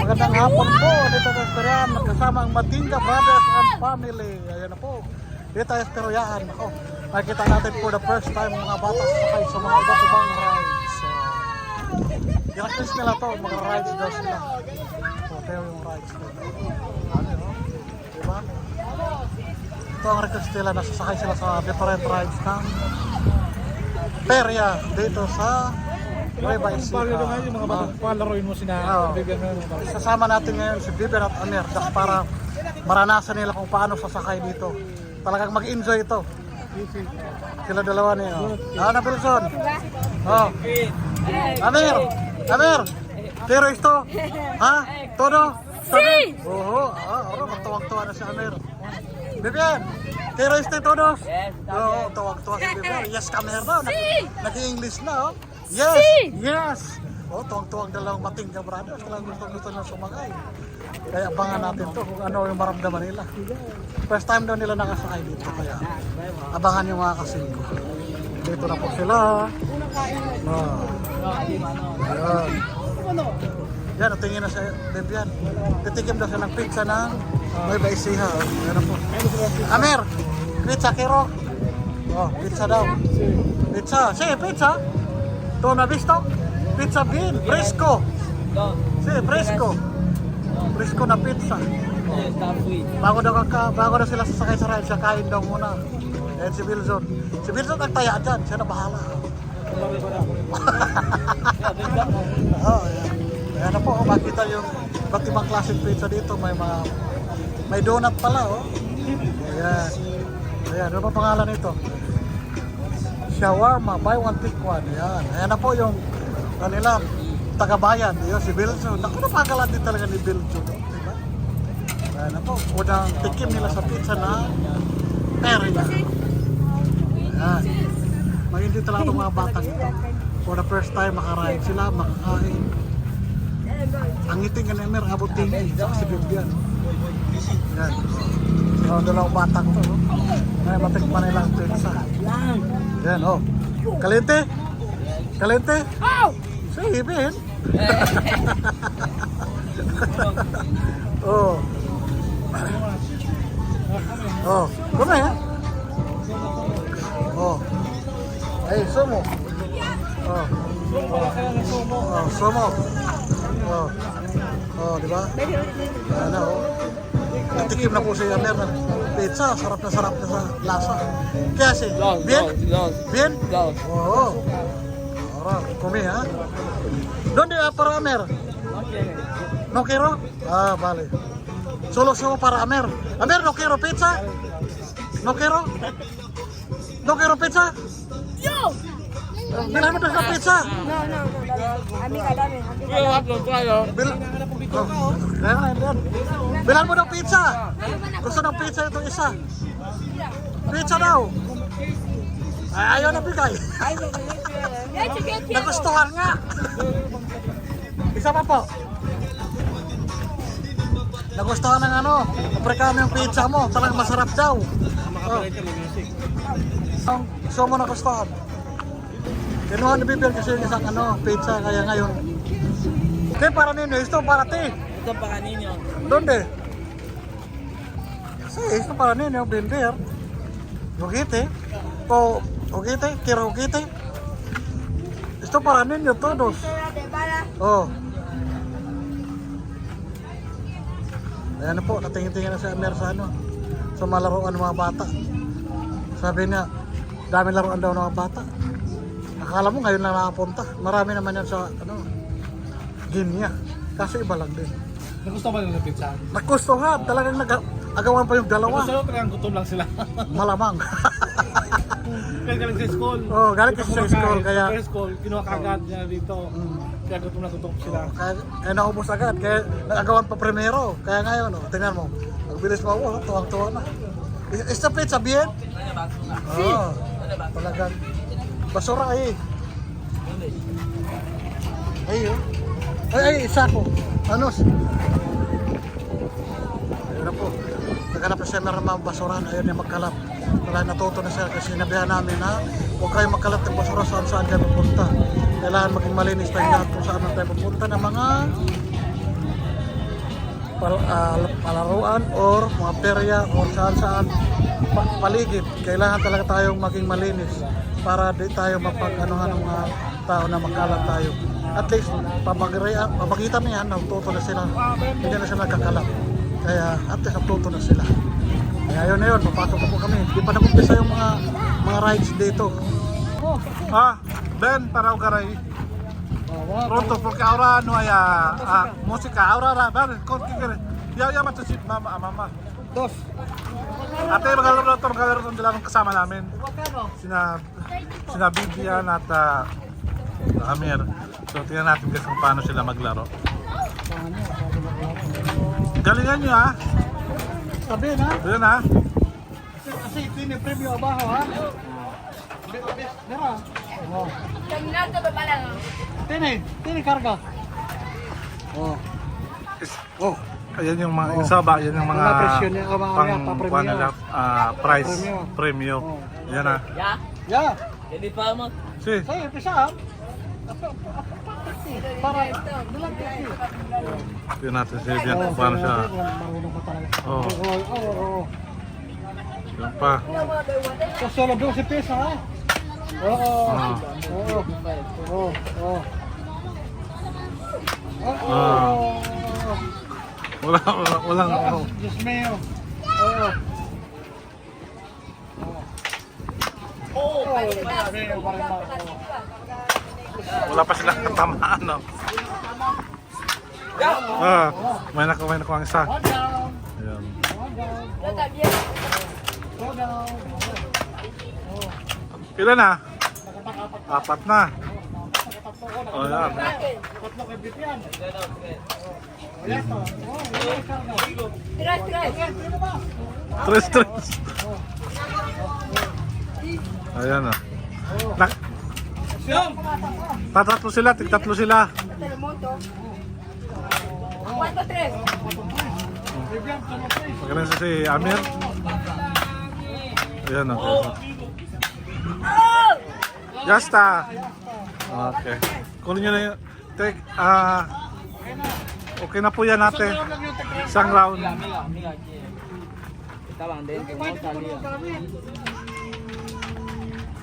Magandang hapon po dito sa Esperian, kasama ang Madinga Brothers and Family. Ayan na po, dito sa Esperian. Ako, nakikita natin for the first time mga bata sakay sa mga iba't ibang rides. So, i-request nila to, mga rides daw sila. So, ito yung rides nila. Ano yun, diba? Ito ang request nila, nasasakay sila sa different rides ng perya dito sa Nueva Ecija. Yung mga batang palaroin mo sina Vivian mo. Sasama natin ngayon si Vivian at Amir para maranasan nila kung paano sasakay dito. Talagang mag-enjoy ito. Sila dalawa niya. Ana Pilson. Oh. Amir. Amir. Pero ito. Ha? Todo? Si! Oo. Matuwag-tuwa na si Amir. Vivian. Pero ito todos? Oo, tuwag-tuwa si Vivian. Yes, Amir daw. Nag-i-English na, oh. Yes! Yes! Oh, tuwag-tuwag dalawang Madinga Brothers. Talagang gusto na sumakay. Kaya abangan natin to kung ano yung maramdaman nila. First time daw nila nakasakay dito. Kaya abangan yung mga kasingko. Dito na po sila. Ayan. Yan, tingin na sa Vivian. Titikim daw siya ng pizza ng Nueva Ecija. Ayan na po. Amir! Pizza, Kiro. Oh, pizza daw. Pizza. Pizza. ¿Tú no has visto? Pizza bien, fresco. Sí, fresco. Fresco na pizza. Bago daw sila sasakay sa ride, siya kain daw muna. Ayan si Wilson. Si Wilson nagtaya dyan, siya na bahala. Oh, ayan na po, makita yung iba't ibang klaseng pizza dito. May donut pala, oh. Ayan. Ayan, ano pa pangalan nito? Shawarma, buy one take one. Yan. Ayan na po yung kanila tagabayan. Yun, si Bilso. Naku, napagalan din talaga ni Bilso. Diba? Ayan na po. Unang tikim nila sa pizza na perya. Ayan. Mag-hindi talaga itong mga batang ito. For the first time, makaride sila, makakain. Ang ngiting nga ni Mer, abot tingin. Sa si Bibian. Ayan. So, dalawang batang to. Ayan, matikman nila ang pizza. Yan, oh. Kalente? Kalente? Oh! Sige, Ben. Oh. Oh. Come here. Oh. Ay, sumo. Oh. Oh, sumo. Oh. Oh, di ba? Ano, oh. Natikim na po si Amir ng pizza, sarap na sa lasa. Kaya si, bien? Bien? Oo. Ahora, come ha? ¿Dónde va para Amir? No quiero? Ah, vale. Solo para Amir. Amir, no quiero pizza? No quiero? No quiero pizza? Yo! Bilang mo sa pizza? No. Amiga, dame. Bilang mo ng pizza. Gusto ng pizza itong isa. Pizza daw. Ay, ayaw na bigay. Nagustuhan nga. Isa pa po. Nagustuhan ng ano. Aprikano yung pizza mo. Talagang masarap daw. So mo nagustuhan. Kinuha ni Bibian kasi yung isang ano, pizza. Kaya ngayon. Okay, para ninyo. Ito para ti. Ito para ninyo. ¿Dónde? Sí, esto para niños, vender. Juguete. O juguete, quiero juguete. Esto para niños todos. Oh. Ayan na po, natingin-tingin na si Amir sa ano. Sa malaruan ng mga bata. Sabi niya, dami laruan daw ng mga bata. Akala mo ngayon lang nakapunta. Marami naman yan sa ano, Ginya. Kasi iba lang din. Nagusto ba yung pizza? Nagustuhan, talagang agawan pa yung dalawa. Nagusto talagang gutom lang sila. Malamang. Kaya galing sa school. Oh, galing kasi sa school kaya sa school, kinuha kagad niya dito. Kaya gutom na gutom sila. kaya naubos agad, kaya nagawan pa primero. Kaya ngayon, oh, tingnan mo. Ang bilis mo, oh, tuwang-tuwa na. Is the pizza bien? Oh, talagang basura eh. Ay, oh. Ay, isa ko. Anos. Ayun na po. Naghanap na siya ng mga basuran. Ayun niya magkalat. Wala, natuto na siya kasi sinabihan namin na huwag kayo magkalat ng basura saan kayo pupunta. Kailangan maging malinis tayo lahat kung saan tayo pupunta ng mga palaruan or mga perya or saan-saan paligid. Kailangan talaga tayong maging malinis para di tayo mapag-anuhan ng mga tao na magkalat tayo. At least, pamagitan niya, natuto na sila. Hindi na sila nagkakalat. Kaya at least natuto na sila. Kaya yun na yun, papasok na po kami. Hindi pa nakumpisa yung mga rides dito. Ben, para ugaray. Pronto, porque ahora no hay música. Ahora, vale, ya matusip, mama. Dos. Ate, maglalaro nila ng kasama namin. Sina Bibian at Amir. So, tingnan natin guys kung paano sila maglaro. Galingan nyo ha. Sabi na. Ayan ha. Kasi ito yung premyo abaho ha. Mira. Oh. Caminando pa pala. Tini karga. Oh. Oh. Ayan yung mga isaba, yan yung mga Mga presyo niya, pa-premyo. Price, Premyo. premyo. Yan ha. Ya. Si. Saya pisa. Para Tingnan natin si Bibian kung paano siya. marunong pa talaga. Oo. Oo. Yan pa. So solo 12 pesos ha. Oo. Oo. Oo. Oo. Walang. Diyos mío. Oo. Wala pa silang katamaan, no? May nakuha ang isa. Ayan. Ilan na? 4 na. O, yan. Tres. Ayan na. Tatlo sila, tig-tatlo sila. ¿Cuánto tres? Magaling si Amir. Ayan, okay. Yasta. Okay. Kunin nyo na yun. Okay na po yan natin. Isang round.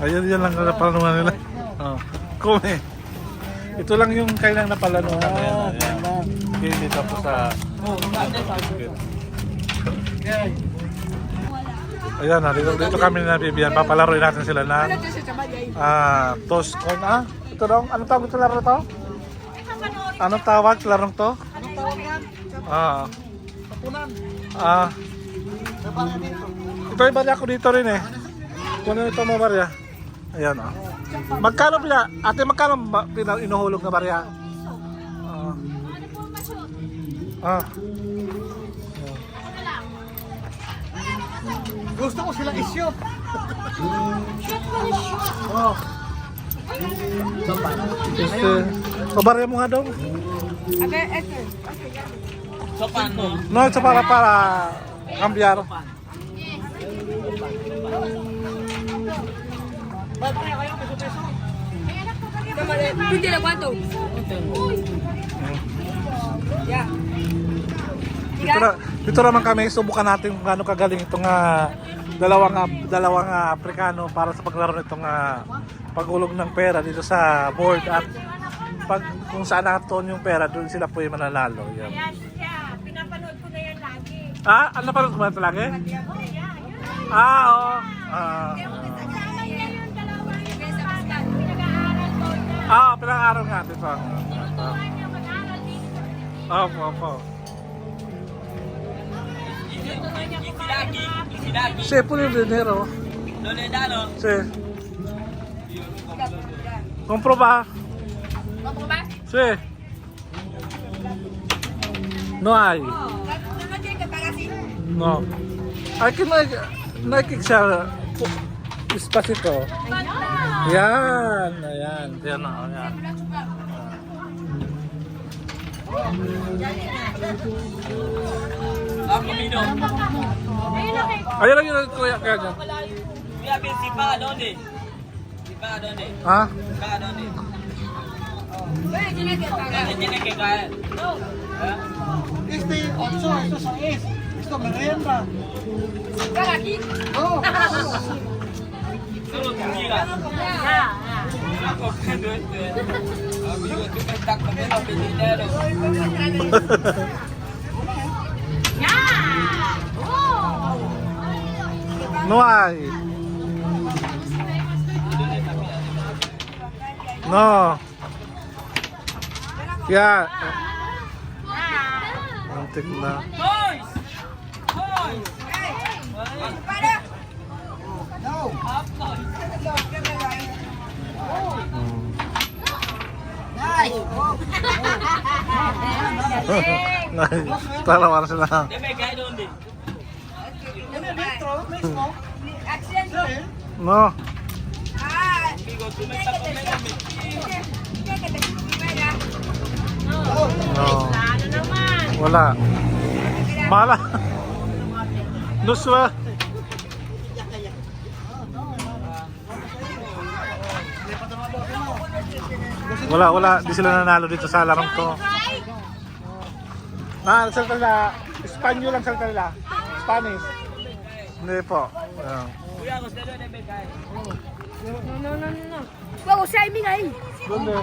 Ayan, yan lang napalanuhan nila. Kume. Ito lang yung kailang napalanuhan. Ayan. Okay, dito po sa... Ayan, dito kami na Bibian. Papalaroin natin sila na toss coin. Ito daw, anong tawag ito laro to? Anong tawag sa larong to? Anong tawag yan? Kapunan. Ito yung barya ko dito rin eh. Kunin ito mo barya. Ayan Magkano pila? Ate, magkano inuhulog na barya? Gusto ko silang i-shoot. Pabarya mo nga daw. A ver, este. No, ito para cambiar. ¿Tú tienes cuánto? Ya. Dito naman kami, subukan natin kung gaano kagaling itong dalawang Aprikano para sa paglaro nitong pagulog ng pera dito sa board at kung saan naton yung pera, doon sila po yung mananalo. Yan. Pinapanood ko na yan lagi. Ano pa rin ba ito lagi? Oo. Pinag-aaral nga dito. Opo. Sí, pone el dinero. ¿No le da, no? Sí. ¿Compro va? ¿Cómo va? Sí. No hay. No tiene que pagar así. No. Hay que no hay que echar despacito. Yan. Yan. Comido. Ayan lang yung kuya kaya dyan. Mira, bien, si paga, ¿dónde? Si paga, ¿dónde? Ha? Si paga, ¿dónde? Bueno, tiene que pagar. ¿Dónde tiene que caer? No. ¿Eh? Este, Esto sa is. Esto merienda. Kalaki. Oh. Solo tu gira. Ako, amigo, tú me estás comiendo mi dinero. No hay. No. Ya. Antik na. Boys! Boys! Para. Half boys. Talawa na sila. Deme, kahit doon din. Dentro, mismo. Action. No. Ah. Amigo, tú me estás comiendo mi No. Ano naman? Wala. Mala. Nuswa. Wala. Di sila nanalo dito sa larong to. Salta nila. Espanyol ang salta nila. Spanish. Hindi po. Ayan. Kuya, gusto doon, deme, kahit. No. Wag usay mi ngay. ¿Dónde?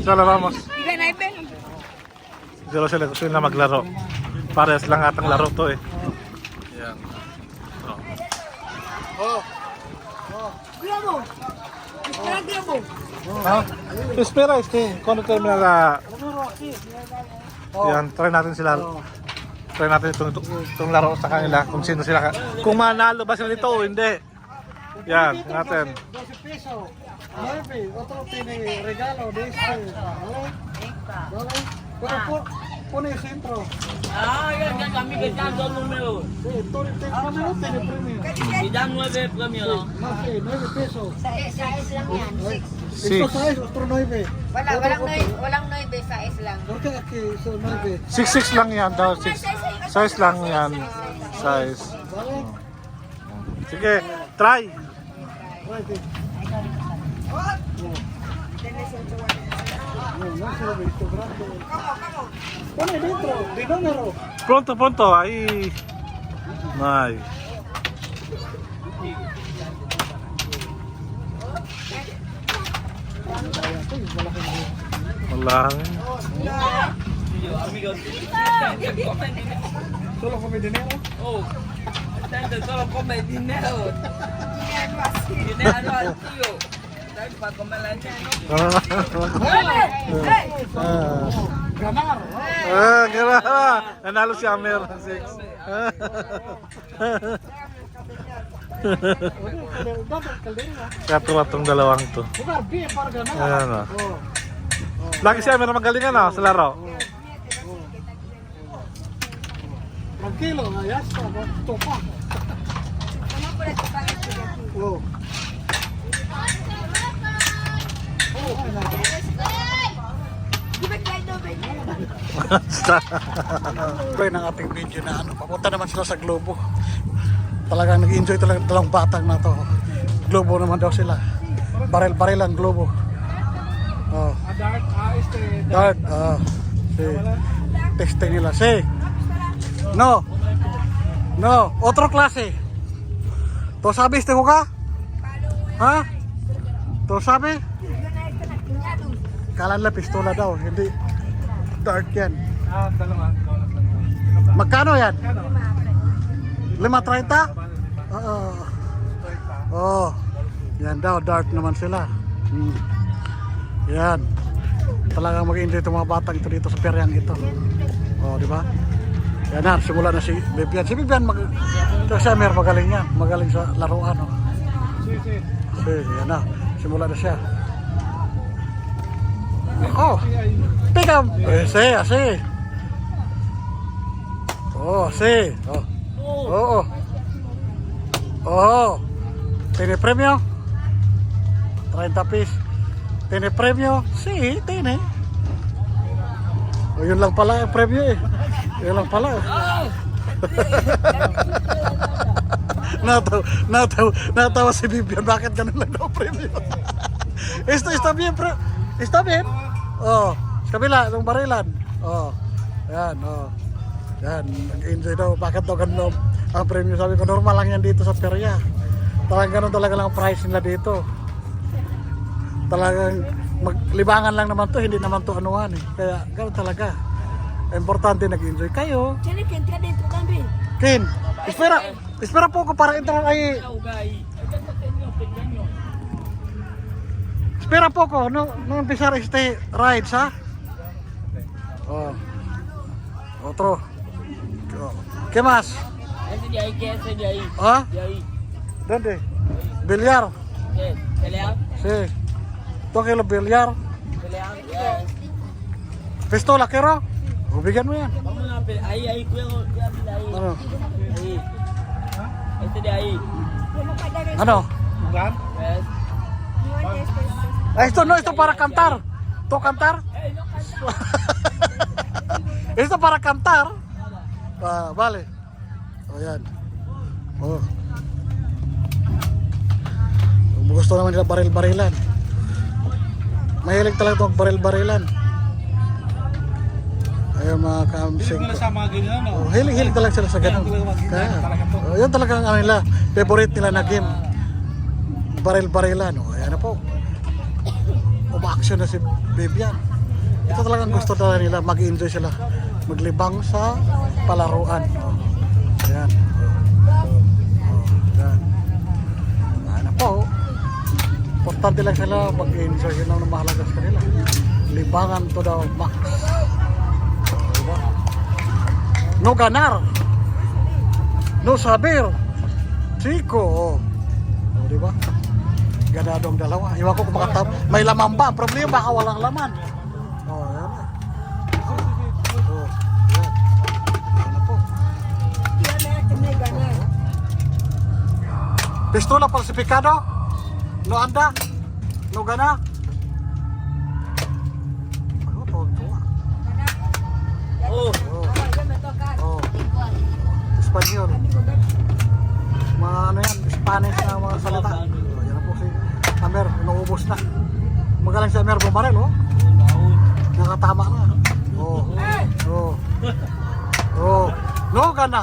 Sala vamos. Iba na ipen. Sila gusto nila maglaro. Parehas lang atang laro to eh. Yan. Grabo. Grabo. Ah, espera, cuando termina la... Yan, try natin sila. Try natin itong laro sa kanila. Kung sino sila. Kung manalo ba sila dito o hindi. Yan, natin. 12 pesos. 9. Otro tiene regalo de este. ¿Vale? Pero pone el centro. Ah, yan, amigo, están dos números. Sí, todo el número tiene premio. Y dan 9 premios, ¿no? Más de 9 pesos. Sa is lang yan. Sí. Esto es otro 9. Walang 9 sa is lang. ¿Por qué aquí son 9? 6 lang yan daw. 6 lang yan. Size. ¿Vale? Sige, try. Right. No se lo he visto grande. Pone dentro, de número. Pronto. Ahí. Ay. Wala. Amigo, comen dinero. Solo come dinero. Oh, esta gente solo come dinero. Dinero al tío. ¿Sabes? Para comer la gente. Ganar. Gano'n. Nanalo si Amer. 6. Dapat kaldera. Kaya itong dalawang to. Jugar bien para ganar. Ayan o. Oh. Lagi si Amer magaling ano sa laro. Tranquilo, ya está, topa. Oh. Ito ng ating video na ano, papunta naman sila sa Globo. Talagang nag-enjoy talaga dalawang batang na to. Globo naman daw sila. Baril-baril ang Globo. Oh. Dart, si. Texting nila. Si. No. Otro klase. To sabes te ka? Ha? To sabi? Kala nila pistola daw, hindi dart yan. Magkano yan? 5.30? Oh. Yan daw, dart naman sila. Yan. Talagang mag-enjoy itong mga batang ito dito sa peryang ito. Oh, di ba? Yan na, simula na si Bibian. Si Bibian, si Amer magaling yan. Magaling sa laruan. Oh. Yan na, simula na siya. Oh, pick up. Así. Oh, así. Oh. ¿Tiene premio? 30 pesos. ¿Tiene premio? Sí, tiene. Oh, yun lang pala ang premio eh. Yun lang pala. Natawa si Bibian. Bakit ganun lang daw premio? Está bien, Está bien. Oh, sa kabila, ng barilan. Oh. Yan, oh. Yan, nag-enjoy daw. Bakit daw ganun ang premium? Sabi ko, normal lang yan dito sa perya. Talagang ganun talaga lang ang price nila dito. Talagang maglibangan lang naman to, hindi naman to anuhan eh. Kaya ganun talaga. Importante nag-enjoy kayo. Sini kin ka dito kambi. Ken, espera po ko para entrar ay. Espera po ko, no empezar este rides, ha? Oh. Otro. Oh. ¿Qué más? Ese de ahí, ¿qué es ese de ahí? ¿Ah? De ahí. ¿Dónde? Billar. ¿Qué? ¿Pelear? Sí. Toque los billar. ¿Pelear? Yes. Pistola, quiero. O, bigyan mo yan. Vamos a pelear. Ahí, cuidado. Ya, mira ahí. Ano? Ahí. Este de ahí. Ano? Gan? Yes. Ah, esto para cantar. ¿To cantar? Esto para cantar. Ah, vale. O yan. Oh. Gusto naman nila baril-barilan. Mahilig talaga itong baril-barilan. Ayun mga kamsing ko. Sa mga ganyan, no? Oh, hilig talaga sila sa ganun. Kaya, yun talaga ang ano nila, favorite nila na game. Baril-barilan. O, ayan na po. Uma-action na si Bibian. Ito talagang gusto talaga nila, mag-enjoy sila. Maglibang sa palaruan. O, ayan. O, ayan. Ayan na po. Importante lang sila, mag-enjoy. Yun ang mahalaga sa kanila. Libangan to the max. Diba? No ganar. No saber. Chico. Oh, diba? Ganado ang dalawa. Iwan ko kung may laman ba. Ang problema baka walang laman. Oh, yan na. Oh, yan. Yan na po. Pistola falsificado? No anda? No gana? Ano to? Oh. Oh. Espanyol. Mga ano yan, Spanish na mga salita. Oh, yan na po si Amer, inuubos na. Magaling si Amer bumaril, oh. Nakatama na. Oh. Oh. Oh. No gana.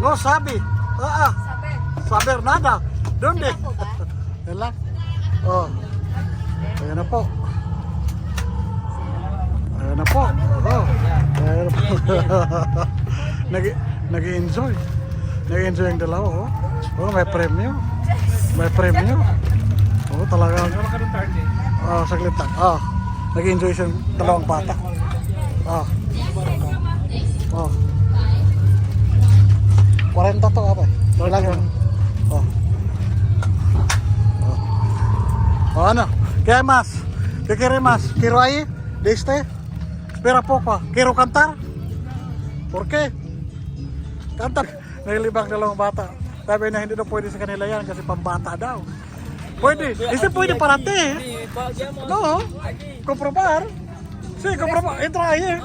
No sabi. Saber nada. Donde? Yan lang. Oh. Ayan na po. Ayan na po. Oh. Ayan na po. Nag-enjoy. Nag-enjoy yung dalawa, oh. Oh, may premyo. May premyo. Oh, talaga. Oh, saglit lang. Oh. Nag-enjoy siyang dalawang bata. Oh. Oh. 40 to, apa? Lang yun. Oh. Oh. Oh, ano? ¿Qué más? ¿Qué quiere más? ¿Quiero ahí? ¿De este? Espera poco. ¿Quiero cantar? ¿Por qué? Cantar. Nilibang dalawang bata. Sabi na hindi na pwede sa kanila yan kasi pambata daw. Pwede. Este pwede para ti. No. Comprobar. Sí, comprobar. Entra ahí.